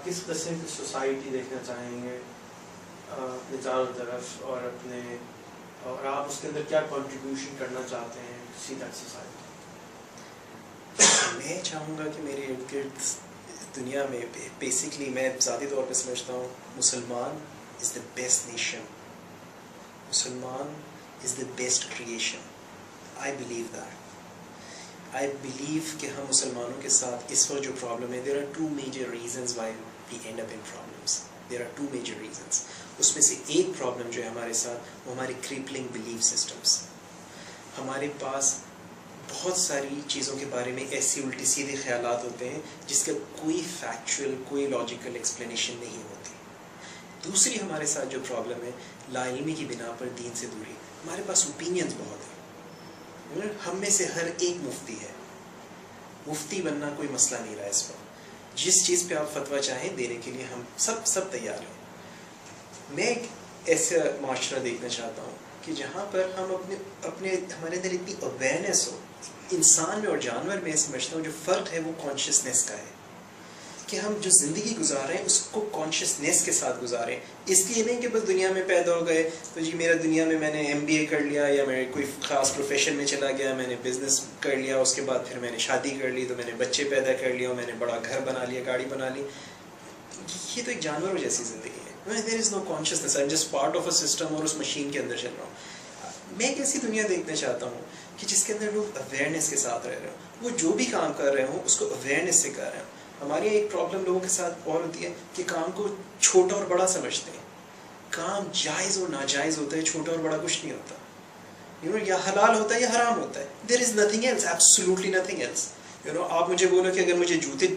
کس قسم کی سوسائٹی دیکھنا چاہیں گے اپنے چاروں طرف، اور آپ اس کے اندر کیا کنٹریبیوشن کرنا چاہتے ہیں کسی تک سوسائٹی؟ میں چاہوں گا کہ میرے ارد گرد دنیا میں بیسکلی میں ذاتی طور پہ سمجھتا ہوں مسلمان از دا بیسٹ نیشن، مسلمان is the best creation. I believe that. I believe کہ ہم مسلمانوں کے ساتھ اس وقت جو پرابلم ہے، there are two major reasons why we end up in problems. There are two major reasons. اس میں سے ایک پرابلم جو ہے ہمارے ساتھ، وہ ہمارے کریپلنگ بلیف سسٹمس. ہمارے پاس بہت ساری چیزوں کے بارے میں ایسی الٹی سیدھے خیالات ہوتے ہیں جس کا کوئی فیکچوئل، کوئی لاجیکل ایکسپلینیشن نہیں ہوتی. دوسری ہمارے ساتھ جو پرابلم ہے، لا علمی کی بنا پر دین سے دوری. ہمارے پاس اوپینینز بہت ہیں. ہم میں سے ہر ایک مفتی ہے. مفتی بننا کوئی مسئلہ نہیں رہا اس وقت. جس چیز پہ آپ فتویٰ چاہیں دینے کے لیے ہم سب تیار ہیں. میں ایک ایسا معاشرہ دیکھنا چاہتا ہوں کہ جہاں پر ہم ہمارے اندر اتنی اویئرنیس ہو. انسان میں اور جانور میں سمجھتا ہوں جو فرق ہے وہ کانشیسنیس کا ہے، کہ ہم جو زندگی گزار رہے ہیں اس کو کانشیسنیس کے ساتھ گزاریں. اس لیے نہیں کہ بس دنیا میں پیدا ہو گئے تو جی میرا دنیا میں نے MBA کر لیا، یا میں کوئی خاص پروفیشن میں چلا گیا، میں نے بزنس کر لیا، اس کے بعد پھر میں نے شادی کر لی، تو میں نے بچے پیدا کر لیا، میں نے بڑا گھر بنا لیا، گاڑی بنا لی. یہ تو ایک جانوروں جیسی زندگی ہے. There is no consciousness. I'm just part of a system اور اس مشین کے اندر چل رہا ہوں. میں ایک ایسی دنیا دیکھنا چاہتا ہوں کہ جس کے اندر لوگ اویئرنیس کے ساتھ رہ رہے ہوں. وہ جو بھی کام کر رہے ہوں اس کو اویئرنیس سے کر رہے ہوں. ہماری ایک پرابلم لوگوں کے ساتھ اور ہوتی ہے کہ کام کو چھوٹا اور بڑا سمجھتے ہیں. کام جائز اور ناجائز ہوتا ہے، چھوٹا اور بڑا کچھ نہیں ہوتا. یا حلال ہوتا ہے یا حرام ہوتا ہے. There is nothing else, absolutely nothing else. آپ مجھے بولو کہ اگر مجھے جوتے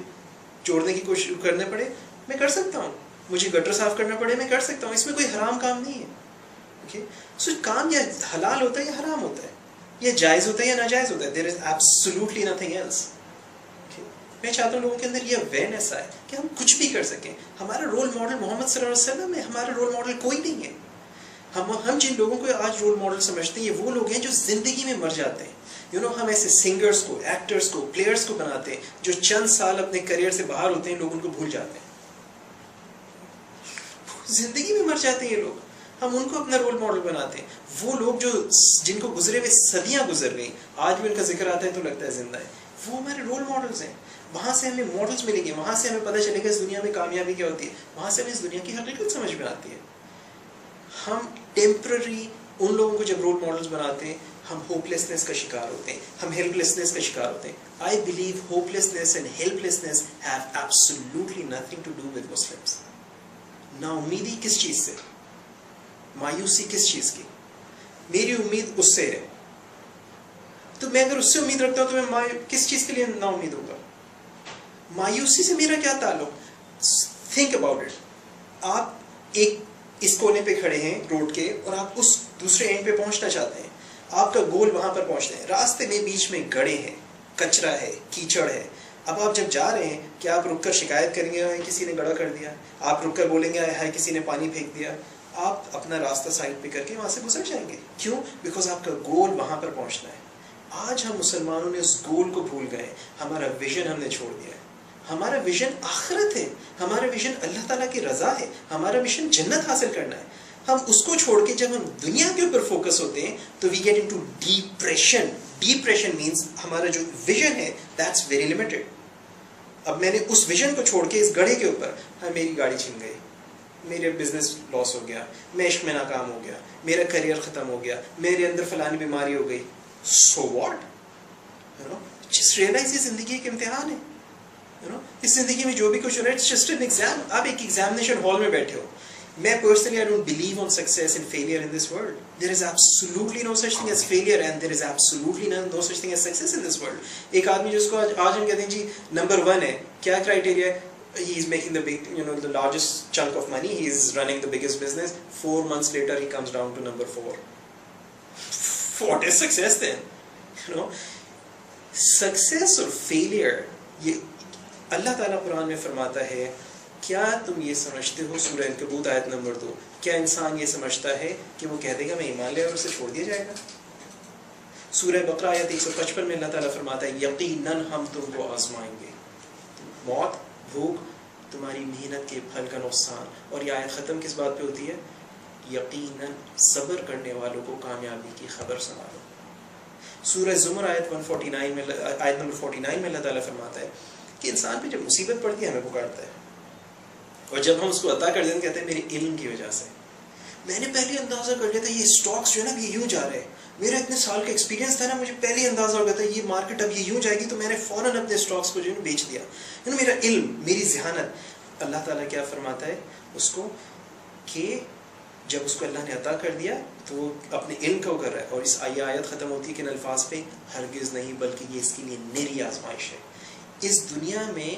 جوڑنے کی کوشش کرنے پڑے میں کر سکتا ہوں، مجھے گٹر صاف کرنا پڑے میں کر سکتا ہوں. اس میں کوئی حرام کام نہیں ہے. سو کام یا حلال ہوتا ہے یا حرام ہوتا ہے، یا جائز ہوتا ہے یا ناجائز ہوتا ہے. There is absolutely nothing else. میں چاہتا ہوں لوگوں کے اندر یہ اویئرنیس آئے کہ ہم کچھ بھی کر سکیں. ہمارا رول ماڈل محمد صلی اللہ علیہ وسلم ہے، ہمارا رول ماڈل کوئی نہیں ہے. ہم جن لوگوں کو آج رول ماڈل سمجھتے ہیں یہ وہ لوگ ہیں جو زندگی میں مر جاتے ہیں. ہم ایسے سنگرز کو، ایکٹرز کو، پلیئرز کو بناتے ہیں جو چند سال اپنے کریئر سے باہر ہوتے ہیں، لوگ ان کو بھول جاتے ہیں. زندگی میں مر جاتے ہیں یہ لوگ. ہم ان کو اپنا رول ماڈل بناتے ہیں. وہ لوگ جن کو گزرے ہوئے صدیاں گزر گئیں، آج بھی ان کا ذکر آتا ہے تو لگتا ہے زندہ ہے. وہ ہمارے رول ماڈلز ہیں. وہاں سے ہمیں ماڈلز ملیں گے، وہاں سے ہمیں پتہ چلے گا اس دنیا میں کامیابی کیا ہوتی ہے، وہاں سے ہمیں اس دنیا کی حقیقت سمجھ میں آتی ہے. ہم ٹیمپرری ان لوگوں کو جب رول ماڈلز بناتے ہیں ہم ہوپلیسنس کا شکار ہوتے ہیں، ہم ہیلپلیسنس کا شکار ہوتے ہیں. I believe hopelessness and helplessness have absolutely nothing to do with Muslims. نا امیدی کس چیز سے، مایوسی کس چیز کی؟ میری امید اس سے ہے. تو میں اگر اس سے امید رکھتا ہوں تو میں کس چیز کے لیے نا امید ہوگا؟ مایوسی سے میرا کیا تعلق؟ Think about it. آپ ایک اس کونے پہ کھڑے ہیں روڈ کے اور آپ اس دوسرے اینڈ پہ پہنچنا چاہتے ہیں. آپ کا گول وہاں پر پہنچنا ہے. راستے میں بیچ میں گڑھے ہیں، کچرا ہے، کیچڑ ہے. اب آپ جب جا رہے ہیں کہ آپ رک کر شکایت کریں گے کسی نے گڑھا کر دیا؟ آپ رک کر بولیں گے ہائے کسی نے پانی پھینک دیا؟ آپ اپنا راستہ سائڈ پہ کر کے وہاں سے گزر جائیں گے. کیوں؟ بیکاز آپ کا گول وہاں پر پہنچنا ہے. آج ہم مسلمانوں نے اس گول کو بھول گئے. ہمارا ویژن ہم نے چھوڑ دیا ہے. ہمارا ویژن آخرت ہے، ہمارا ویژن اللہ تعالیٰ کی رضا ہے، ہمارا ویژن جنت حاصل کرنا ہے. ہم اس کو چھوڑ کے جب ہم دنیا کے اوپر فوکس ہوتے ہیں تو we get into depression. Depression means ہمارا جو ویژن ہے دیٹس ویری لمیٹڈ. اب میں نے اس ویژن کو چھوڑ کے اس گڑھے کے اوپر، میری گاڑی چھن گئی، میرا بزنس لاس ہو گیا، میں عشق میں ناکام ہو گیا، میرا کریئر ختم ہو گیا، میرے اندر فلانی بیماری ہو گئی. So what? جسٹ ریئلائز یہ زندگی ایک امتحان ہے. اس زندگی میں جو بھی کچھ ہو رہا ہے اٹس جسٹ این ایگزام. آپ ایک ایگزامینیشن ہال میں بیٹھے ہو. میں personally I don't believe in success and failure in this world. There is absolutely no such thing as failure and there is absolutely no such thing as success in this world. ایک آدمی جس کو آج ہم کہتے ہیں جی number 1 ہے، کیا کرائٹیریا ہے؟ He is making the largest chunk of money. He is running the biggest business. 4 months later, he comes down to number 4. What is success then? Success or failure. یہ اللہ تعالیٰ قرآن میں فرماتا ہے، کیا تم یہ سمجھتے ہو، سورہ عنکبوت آیت نمبر 2، کیا انسان یہ سمجھتا ہے کہ وہ کہہ دے گا میں ایمان لے اور اسے چھوڑ دیا جائے گا؟ سورہ بقرہ آیت 155 میں اللہ تعالیٰ فرماتا ہے یقیناً ہم تم کو آزمائیں گے. موت، بھوک، تمہاری محنت کے پھل کا نقصان. اور یہ آیت ختم کس بات پہ ہوتی ہے؟ یقیناً صبر کرنے والوں کو کامیابی کی خبر سنا دو. سورہ زمر آیت 149 میں آیت نمبر 49 میں اللہ تعالیٰ فرماتا ہے کہ انسان پہ جب مصیبت پڑتی ہے ہمیں پکارتا ہے, اور جب ہم اس کو عطا کر دیں کہتے ہیں میرے علم کی وجہ سے. میں نے پہلے اندازہ کر لیا تھا یہ اسٹاکس جو ہے نا یہ یوں جا رہے ہیں, میرا اتنے سال کا ایکسپیرینس تھا نا, مجھے پہلے اندازہ ہو گیا تھا یہ مارکیٹ اب یہ یوں جائے گی, تو میں نے فوراً اپنے اسٹاکس کو جو ہے بیچ دیا. میرا علم, میری ذہانت. اللہ تعالیٰ کیا فرماتا ہے اس کو کہ جب اس کو اللہ نے عطا کر دیا تو وہ اپنے علم کا وہ کر رہا ہے. اور اس آیت ختم ہوتی ہے کہ ان الفاظ پہ ہرگز نہیں بلکہ یہ اس کے لیے میری آزمائش ہے. اس دنیا میں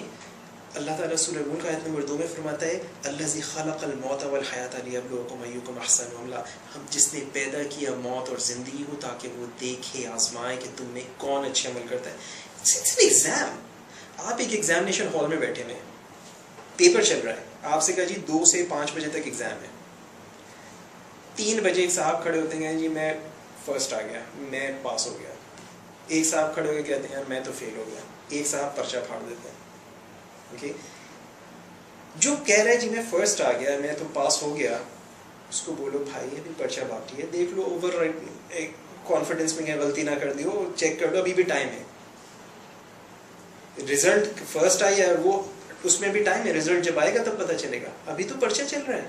اللہ تعالیٰ سورہ ملک آیت نمبر 2 میں فرماتا ہے الذی خلق الموت والحیات لیبلوکم ایکم احسن عملا. ہم جس نے پیدا کیا موت اور زندگی کو تاکہ وہ دیکھے, آزمائے کہ تم میں کون اچھے عمل کرتا ہے. It's an exam. آپ ایک ایگزامینیشن ہال میں بیٹھے ہوئے, پیپر چل رہا ہے, آپ سے کہا جی 2 سے 5 بجے تک ایگزام ہے. 3 بجے ایک صاحب کھڑے ہوتے ہیں جی میں فرسٹ آ گیا, میں پاس ہو گیا. ایک صاحب کھڑے ہو کے کہتے ہیں یار میں تو فیل ہو گیا. ایک صاحب پرچہ پھاڑ دیتے ہیں. اوکے, جو کہہ رہا ہے جی میں فرسٹ آ گیا, میں تو پاس ہو گیا, اس کو بولو بھائی ابھی پرچہ باقی ہے, دیکھ لو اوور کانفیڈنس میں غلطی نہ کر دیو, چیک کر لو, ابھی بھی ٹائم ہے. رزلٹ فرسٹ آئی ہے وہ اس میں بھی ٹائم ہے, رزلٹ جب آئے گا تب پتہ چلے گا, ابھی تو پرچہ چل رہا ہے.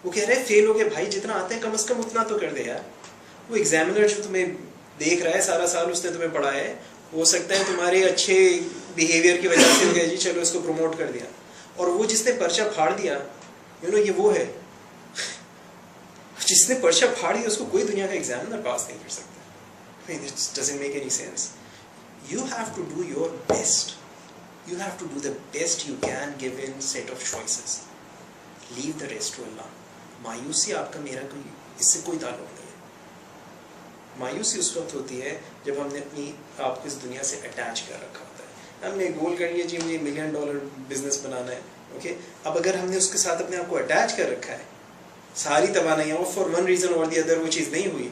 وہ کہہ رہے ہیں فیل ہو گئے, بھائی جتنا آتے ہیں کم از کم اتنا تو کر دے یار. وہ ایگزامینر جو تمہیں دیکھ رہا ہے سارا سال اس نے تمہیں پڑھایا ہے, ہو سکتا ہے تمہارے اچھے بیہیویئر کی وجہ سے ہو گیا جی چلو اس کو پروموٹ کر دیا. اور وہ جس نے پرچہ پھاڑ دیا یہ وہ ہے جس نے پرچہ پھاڑ دیا, اس کو کوئی دنیا کا ایگزامینر پاس نہیں کر سکتا. It doesn't make any sense. You have to do your best. You have to do the best you can given set of choices. Leave the rest to Allah. مایوسی آپ کا میرا کوئی اس سے کوئی تعلق نہیں ہے. مایوسی اس وقت ہوتی ہے جب ہم نے اپنی آپ کو اس دنیا سے اٹیچ کر رکھا ہوتا ہے. ہم نے گول کر لیا جی مجھے $1 ملین بزنس بنانا ہے. اوکے, اب اگر ہم نے اس کے ساتھ اپنے آپ کو اٹیچ کر رکھا ہے, ساری توانائیاں فار ون ریزن اور دی ادر وہ چیز نہیں ہوئی,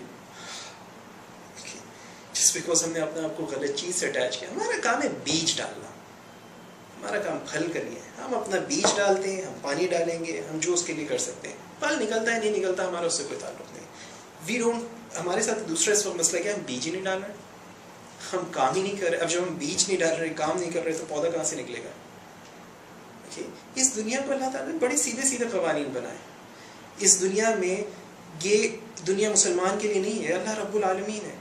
جس بیکاز ہم نے اپنے آپ کو غلط چیز سے اٹیچ کیا. ہمارا کام ہے بیج ڈالنا, ہمارا کام پھل کرنی ہے. ہم اپنا بیج ڈالتے ہیں, ہم پانی ڈالیں گے, ہم جو اس کے لیے کر سکتے ہیں. پھل نکلتا ہے نہیں نکلتا ہمارا اس سے کوئی تعلق نہیں. وی ڈونٹ, ہمارے ساتھ دوسرا اس وقت مسئلہ کیا ہے, ہم بیج ہی نہیں ڈال رہے, ہم کام ہی نہیں کر رہے. اب جب ہم بیج نہیں ڈال رہے, کام نہیں کر رہے, تو پودا کہاں سے نکلے گا. اس دنیا کو اللہ تعالیٰ نے بڑے سیدھے سیدھے قوانین بنائے. اس دنیا میں یہ دنیا مسلمان کے لیے نہیں ہے, اللہ رب العالمین ہے.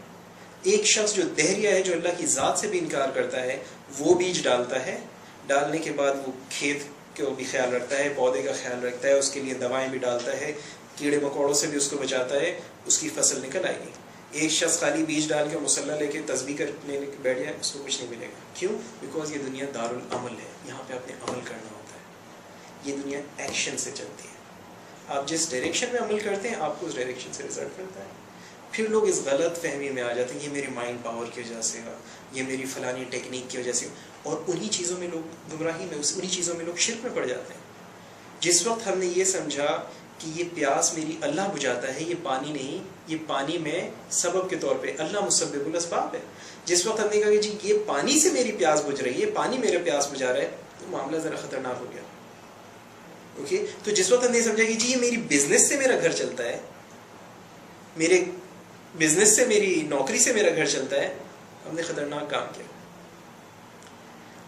ایک شخص جو دہریہ ہے, جو اللہ کی ذات سے بھی انکار کرتا ہے, وہ بیج ڈالتا ہے, ڈالنے کے بعد وہ کھیت کو بھی خیال رکھتا ہے, پودے کا خیال رکھتا ہے, اس کے لیے دوائیں بھی ڈالتا ہے, کیڑے مکوڑوں سے بھی اس کو بچاتا ہے, اس کی فصل نکل آئے گی. ایک شخص خالی بیج ڈال کے مسلح لے کے تسبیح کرنے بیٹھ جائے, اس کو کچھ نہیں ملے گا. کیوں؟ بیکاز یہ دنیا دارالعمل ہے, یہاں پہ آپ نے عمل کرنا ہوتا ہے. یہ دنیا ایکشن سے چلتی ہے. آپ جس ڈائریکشن میں عمل کرتے ہیں آپ کو اس ڈائریکشن سے رزلٹ ملتا ہے. پھر لوگ اس غلط فہمی میں آ جاتے ہیں, یہ میری مائنڈ پاور کی وجہ سے, یہ میری فلانی ٹیکنیک کی وجہ سے, اور انہی چیزوں میں لوگ گمراہی میں, انہی چیزوں میں لوگ شرک میں پڑ جاتے ہیں. جس وقت ہم نے یہ سمجھا کہ یہ پیاس میری اللہ بجھاتا ہے, یہ پانی نہیں, یہ پانی میں سبب کے طور پہ اللہ مسبب الاسباب ہے. جس وقت ہم نے کہا کہ جی یہ پانی سے میری پیاس بجھ رہی ہے, پانی میرے پیاس بجھا رہا ہے, تو معاملہ ذرا خطرناک ہو گیا. اوکے, تو جس وقت ہم نے سمجھا کہ جی یہ میری بزنس سے میرا گھر چلتا ہے, میرے بزنس سے, میری نوکری سے میرا گھر چلتا ہے, ہم نے خطرناک کام کیا.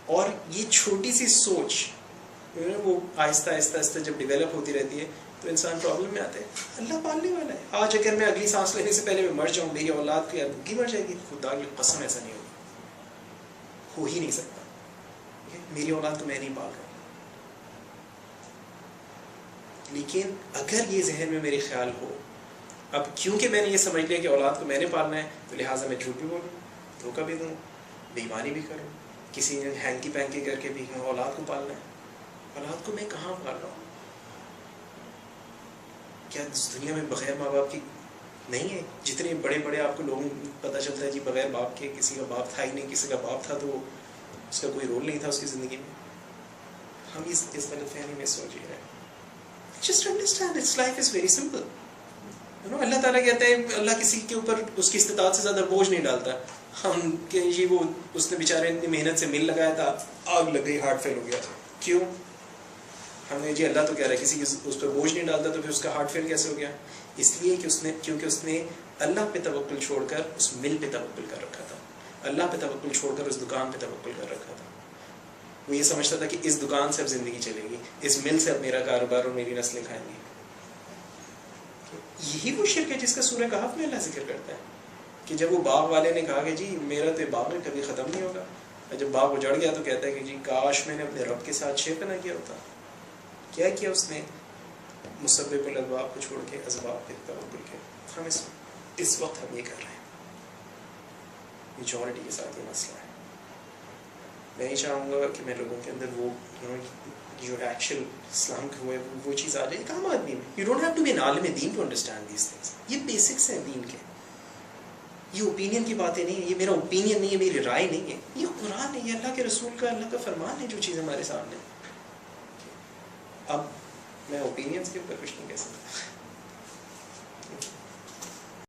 اور یہ چھوٹی سی سوچ وہ آہستہ آہستہ آہستہ جب ڈیولپ ہوتی رہتی ہے تو انسان پرابلم میں آتا ہے. اللہ پالنے والا ہے. آج اگر میں اگلی سانس لینے سے پہلے میں مر جاؤں, میری اولاد کی بھوکی مر جائے گی, خدا کی قسم ایسا نہیں ہوگا, ہو ہی نہیں سکتا. میری اولاد کو میں نہیں پال رہا. لیکن اگر یہ ذہن میں میرے خیال ہو, اب کیونکہ میں نے یہ سمجھ لیا کہ اولاد کو میں نے پالنا ہے, تو لہٰذا میں جھوٹ بھی بولوں, دھوکہ بھی دوں, بےایمانی بھی کروں, کسی نے ہینکی پینکی کر کے بھی اولاد کو پالنا ہے. اولاد کو میں کہاں پال رہا ہوں؟ کیا اس دنیا میں بغیر ماں باپ کی نہیں ہے؟ جتنے بڑے بڑے آپ کو لوگوں پتہ چلتا ہے جی بغیر باپ کے, کسی کا باپ تھا ہی نہیں, کسی کا باپ تھا تو اس کا کوئی رول نہیں تھا اس کی زندگی میں. ہم اس غلط فہمی میں سوچ رہے ہیں. Just understand, its life is very simple. اللہ تعالیٰ کہتا ہے اللہ کسی کے اوپر اس کی استطاعت سے زیادہ بوجھ نہیں ڈالتا. ہم کہ جی وہ اس نے بیچارے اتنی محنت سے مل لگایا تھا, آگ لگ گئی, ہارٹ فیل ہو گیا. کیوں؟ ہم نے جی اللہ تو کہہ رہا ہے کسی اس پہ بوجھ نہیں ڈالتا، تو پھر اس کا ہارٹ فیل کیسے ہو گیا؟ اس لیے کہ کیونکہ اس نے اللہ پہ توکل چھوڑ کر اس مل پہ توکل کر رکھا تھا، اللہ پہ توکل چھوڑ کر اس دکان پہ توکل کر رکھا تھا. وہ یہ سمجھتا تھا کہ اس دکان سے اب زندگی چلے گی، اس مل سے اب میرا کاروبار اور میری نسلیں کھائیں گی. یہی وہ شرک ہے جس کا سورہ کہف میں اللہ ذکر کرتا ہے کہ جب وہ باغ والے نے کہا کہ جی میرا تو باغ کبھی ختم نہیں ہوگا، اور جب باغ اجڑ گیا تو کہتا ہے کہ جی کاش میں نے اپنے رب کے ساتھ شرک نہ کیا ہوتا. کیا کیا اس نے؟ مسبب الاسباب کو چھوڑ کے اسباب پہ توکل کیا. ہم اس وقت ہم یہ کر رہے ہیں، میجورٹی کے ساتھ یہ مسئلہ ہے. میں یہ چاہوں گا کہ میں لوگوں کے اندر وہ جو ایکچوئل اسلام کا وہ چیز آ جائے ایک عام آدمی میں. You don't have to be an عالم دین ٹو انڈرسٹینڈ دیز تھنگس. یہ بیسکس ہیں دین کے، یہ اوپینین کی باتیں نہیں ہیں، یہ میرا اوپینین نہیں ہے، میری رائے نہیں ہے، یہ قرآن ہے، یہ اللہ کے رسول کا، اللہ کا فرمان ہے جو چیز ہمارے سامنے. اب میں اوپینینس کے اوپر کچھ نہیں کہہ سکتا.